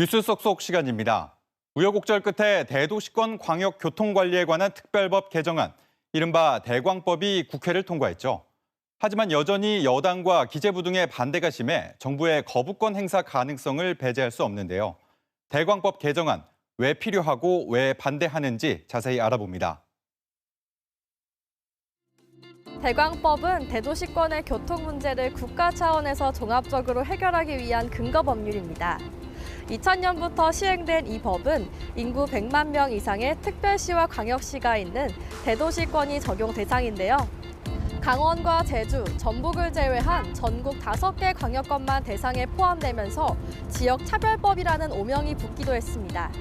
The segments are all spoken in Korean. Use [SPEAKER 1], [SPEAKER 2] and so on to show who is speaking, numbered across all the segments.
[SPEAKER 1] 뉴스 속속 시간입니다. 우여곡절 끝에 대도시권 광역교통관리에 관한 특별법 개정안, 이른바 대광법이 국회를 통과했죠. 하지만 여전히 여당과 기재부 등의 반대가 심해 정부의 거부권 행사 가능성을 배제할 수 없는데요. 대광법 개정안, 왜 필요하고 왜 반대하는지 자세히 알아봅니다.
[SPEAKER 2] 대광법은 대도시권의 교통 문제를 국가 차원에서 종합적으로 해결하기 위한 근거 법률입니다. 2000년부터 시행된 이 법은 인구 100만 명 이상의 특별시와 광역시가 있는 대도시권이 적용 대상인데요. 강원과 제주, 전북을 제외한 전국 5개 광역권만 대상에 포함되면서 지역차별법이라는 오명이 붙기도 했습니다.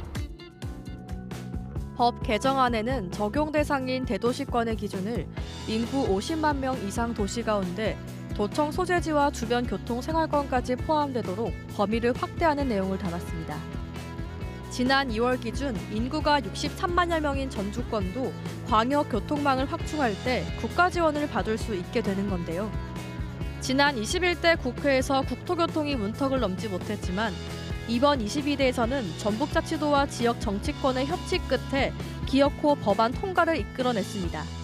[SPEAKER 2] 법 개정안에는 적용 대상인 대도시권의 기준을 인구 50만 명 이상 도시 가운데 도청 소재지와 주변 교통 생활권까지 포함되도록 범위를 확대하는 내용을 담았습니다. 지난 2월 기준 인구가 63만여 명인 전주권도 광역 교통망을 확충할 때 국가 지원을 받을 수 있게 되는 건데요. 지난 21대 국회에서 국토교통이 문턱을 넘지 못했지만 이번 22대에서는 전북자치도와 지역 정치권의 협치 끝에 기어코 법안 통과를 이끌어냈습니다.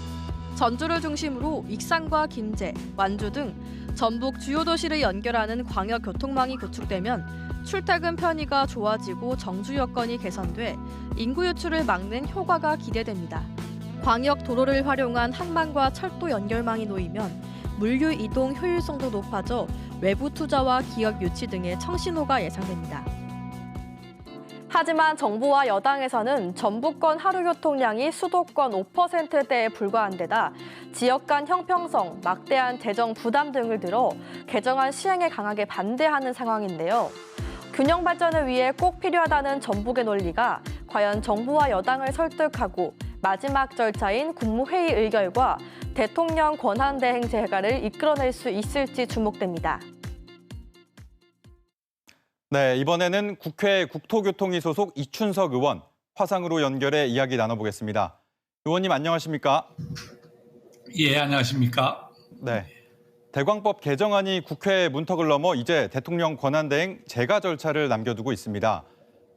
[SPEAKER 2] 전주를 중심으로 익산과 김제, 완주 등 전북 주요 도시를 연결하는 광역 교통망이 구축되면 출퇴근 편의가 좋아지고 정주 여건이 개선돼 인구 유출을 막는 효과가 기대됩니다. 광역 도로를 활용한 항만과 철도 연결망이 놓이면 물류 이동 효율성도 높아져 외부 투자와 기업 유치 등의 청신호가 예상됩니다. 하지만 정부와 여당에서는 전북권 하루 교통량이 수도권 5%대에 불과한 데다 지역 간 형평성, 막대한 재정 부담 등을 들어 개정안 시행에 강하게 반대하는 상황인데요. 균형 발전을 위해 꼭 필요하다는 전북의 논리가 과연 정부와 여당을 설득하고 마지막 절차인 국무회의 의결과 대통령 권한대행 제가를 이끌어낼 수 있을지 주목됩니다.
[SPEAKER 1] 네, 이번에는 국회 국토교통위 소속 이춘석 의원, 화상으로 연결해 이야기 나눠보겠습니다. 의원님 안녕하십니까?
[SPEAKER 3] 예, 안녕하십니까?
[SPEAKER 1] 네, 대광법 개정안이 국회 문턱을 넘어 이제 대통령 권한대행 제가 절차를 남겨두고 있습니다.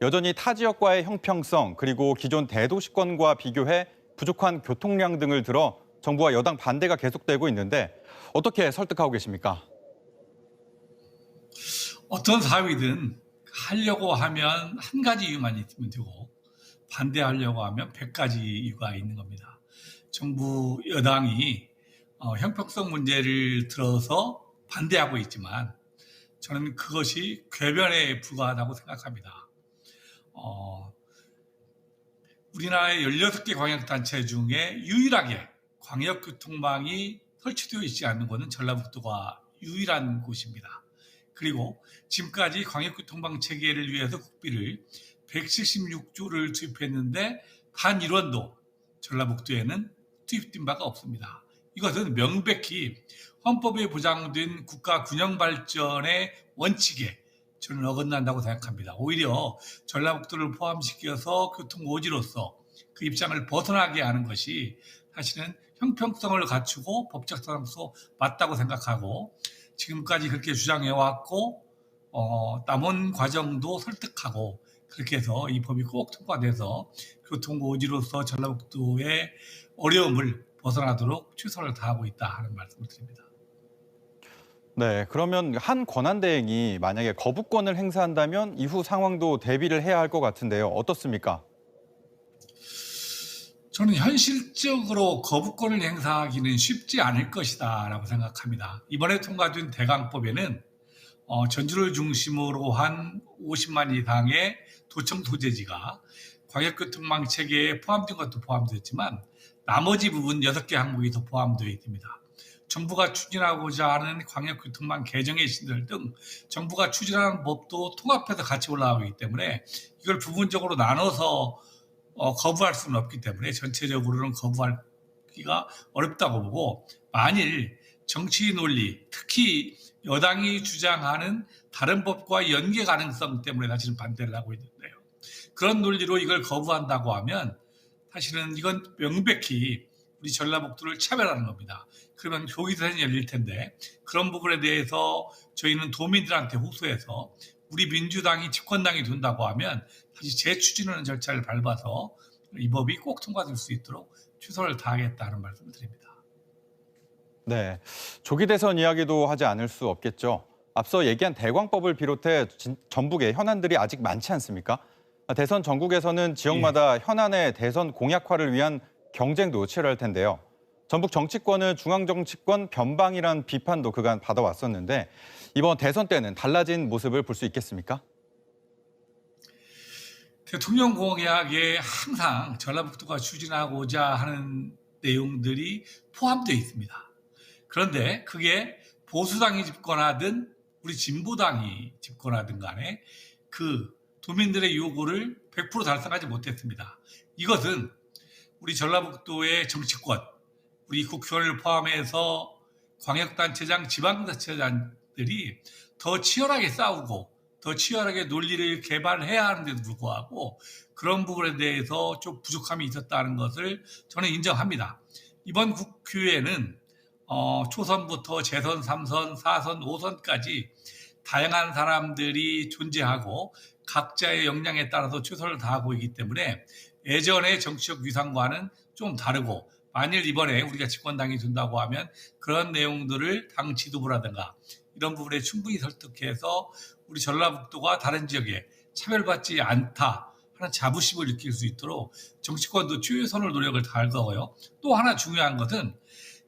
[SPEAKER 1] 여전히 타 지역과의 형평성 그리고 기존 대도시권과 비교해 부족한 교통량 등을 들어 정부와 여당 반대가 계속되고 있는데 어떻게 설득하고 계십니까?
[SPEAKER 3] 어떤 사업이든 하려고 하면 한 가지 이유만 있으면 되고 반대하려고 하면 100가지 이유가 있는 겁니다. 정부 여당이 형평성 문제를 들어서 반대하고 있지만 저는 그것이 궤변에 불과하다고 생각합니다. 우리나라의 16개 광역단체 중에 유일하게 광역교통망이 설치되어 있지 않는 곳은 전라북도가 유일한 곳입니다. 그리고 지금까지 광역교통망 체계를 위해서 국비를 176조를 투입했는데 단 1원도 전라북도에는 투입된 바가 없습니다. 이것은 명백히 헌법에 보장된 국가 균형 발전의 원칙에 저는 어긋난다고 생각합니다. 오히려 전라북도를 포함시켜서 교통오지로서 그 입장을 벗어나게 하는 것이 사실은 형평성을 갖추고 법적 타당성 맞다고 생각하고 지금까지 그렇게 주장해왔고 남은 과정도 설득하고 그렇게 해서 이 법이 꼭 통과돼서 교통오지로서 전라북도의 어려움을 벗어나도록 최선을 다하고 있다 하는 말씀을 드립니다.
[SPEAKER 1] 네, 그러면 한 권한대행이 만약에 거부권을 행사한다면 이후 상황도 대비를 해야 할 것 같은데요. 어떻습니까?
[SPEAKER 3] 저는 현실적으로 거부권을 행사하기는 쉽지 않을 것이다 라고 생각합니다. 이번에 통과된 대광법에는 전주를 중심으로 한 50만 이상의 도청 소재지가 광역교통망 체계에 포함된 것도 포함되었지만 나머지 부분 6개 항목이 더 포함되어 있습니다. 정부가 추진하고자 하는 광역교통망 개정의 신들 등 정부가 추진하는 법도 통합해서 같이 올라가기 때문에 이걸 부분적으로 나눠서 거부할 수는 없기 때문에 전체적으로는 거부하기가 어렵다고 보고 만일 정치 논리, 특히 여당이 주장하는 다른 법과 연계 가능성 때문에 사실은 반대를 하고 있는데요. 그런 논리로 이걸 거부한다고 하면 사실은 이건 명백히 우리 전라북도를 차별하는 겁니다. 그러면 조기 대선이 열릴 텐데 그런 부분에 대해서 저희는 도민들한테 호소해서 우리 민주당이 집권당이 된다고 하면 다시 재추진하는 절차를 밟아서 이 법이 꼭 통과될 수 있도록 최선을 다하겠다는 말씀을 드립니다.
[SPEAKER 1] 네, 조기 대선 이야기도 하지 않을 수 없겠죠. 앞서 얘기한 대광법을 비롯해 전북의 현안들이 아직 많지 않습니까? 대선 전국에서는 지역마다 현안의 대선 공약화를 위한 경쟁도 치열할 텐데요. 전북 정치권은 중앙정치권 변방이란 비판도 그간 받아왔었는데 이번 대선 때는 달라진 모습을 볼 수 있겠습니까?
[SPEAKER 3] 대통령 공약에 항상 전라북도가 추진하고자 하는 내용들이 포함되어 있습니다. 그런데 그게 보수당이 집권하든 우리 진보당이 집권하든 간에 그 도민들의 요구를 100% 달성하지 못했습니다. 이것은 우리 전라북도의 정치권, 우리 국회의원을 포함해서 광역단체장, 지방자치단들이 더 치열하게 싸우고 더 치열하게 논리를 개발해야 하는데도 불구하고 그런 부분에 대해서 좀 부족함이 있었다는 것을 저는 인정합니다. 이번 국회에는 초선부터 재선, 3선, 4선, 5선까지 다양한 사람들이 존재하고 각자의 역량에 따라서 최선을 다하고 있기 때문에 예전의 정치적 위상과는 좀 다르고 만일 이번에 우리가 집권당이 된다고 하면 그런 내용들을 당 지도부라든가 이런 부분에 충분히 설득해서 우리 전라북도가 다른 지역에 차별받지 않다 하는 자부심을 느낄 수 있도록 정치권도 최선을 노력을 다할 거고요. 또 하나 중요한 것은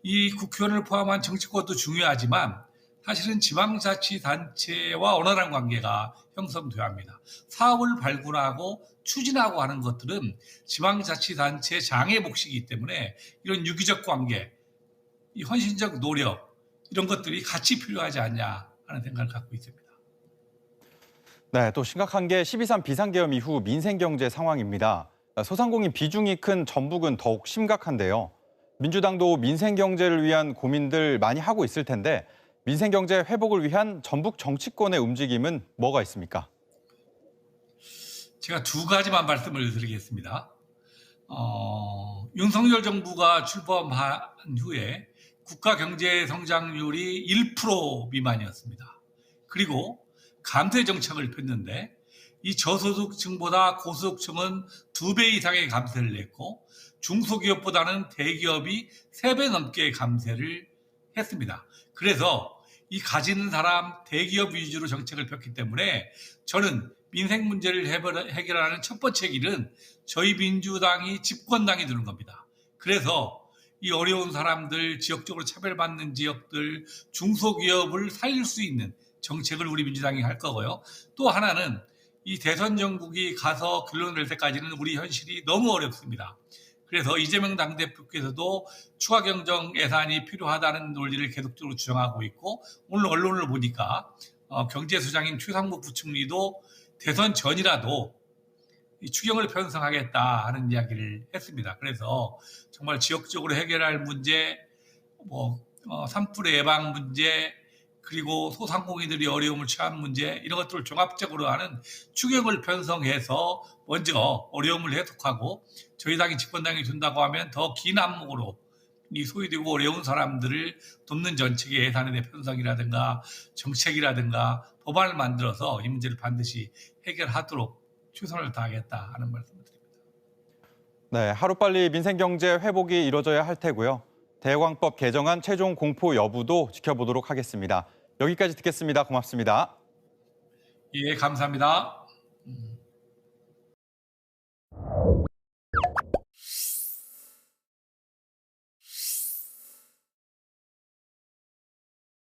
[SPEAKER 3] 이 국회의원을 포함한 정치권도 중요하지만 사실은 지방자치단체와 원활한 관계가 형성돼야 합니다. 사업을 발굴하고 추진하고 하는 것들은 지방자치단체 장의 몫이기 때문에 이런 유기적 관계, 이 헌신적 노력 이런 것들이 같이 필요하지 않냐 하는 생각을 갖고 있습니다.
[SPEAKER 1] 네, 또 심각한 게 12.3 비상계엄 이후 민생경제 상황입니다. 소상공인 비중이 큰 전북은 더욱 심각한데요. 민주당도 민생경제를 위한 고민들 많이 하고 있을 텐데 민생경제 회복을 위한 전북 정치권의 움직임은 뭐가 있습니까?
[SPEAKER 3] 제가 두 가지만 말씀을 드리겠습니다. 윤석열 정부가 출범한 후에 국가 경제 성장률이 1% 미만이었습니다. 그리고 감세 정책을 폈는데 이 저소득층보다 고소득층은 2배 이상의 감세를 냈고 중소기업보다는 대기업이 3배 넘게 감세를 했습니다. 그래서 이 가지는 사람 대기업 위주로 정책을 폈기 때문에 저는 민생 문제를 해결하는 첫 번째 길은 저희 민주당이 집권당이 되는 겁니다. 그래서 이 어려운 사람들, 지역적으로 차별받는 지역들, 중소기업을 살릴 수 있는 정책을 우리 민주당이 할 거고요. 또 하나는 이 대선 정국이 가서 결론을 낼 때까지는 우리 현실이 너무 어렵습니다. 그래서 이재명 당대표께서도 추가 경정 예산이 필요하다는 논리를 계속적으로 주장하고 있고 오늘 언론을 보니까 경제수장인 최상무 부총리도 대선 전이라도 이 추경을 편성하겠다 하는 이야기를 했습니다. 그래서 정말 지역적으로 해결할 문제, 산불의 예방 문제, 그리고 소상공인들이 어려움을 처한 문제 이런 것들을 종합적으로 하는 추경을 편성해서 먼저 어려움을 해소하고 저희 당이 집권당이 된다고 하면 더 긴 안목으로 이 소외되고 어려운 사람들을 돕는 정책의 예산의 편성이라든가 정책이라든가 법안을 만들어서 이 문제를 반드시 해결하도록 최선을 다하겠다 하는 말씀을 드립니다.
[SPEAKER 1] 네, 하루빨리 민생경제 회복이 이뤄져야 할 테고요. 대광법 개정안 최종 공포 여부도 지켜보도록 하겠습니다. 여기까지 듣겠습니다. 고맙습니다.
[SPEAKER 3] 예, 감사합니다.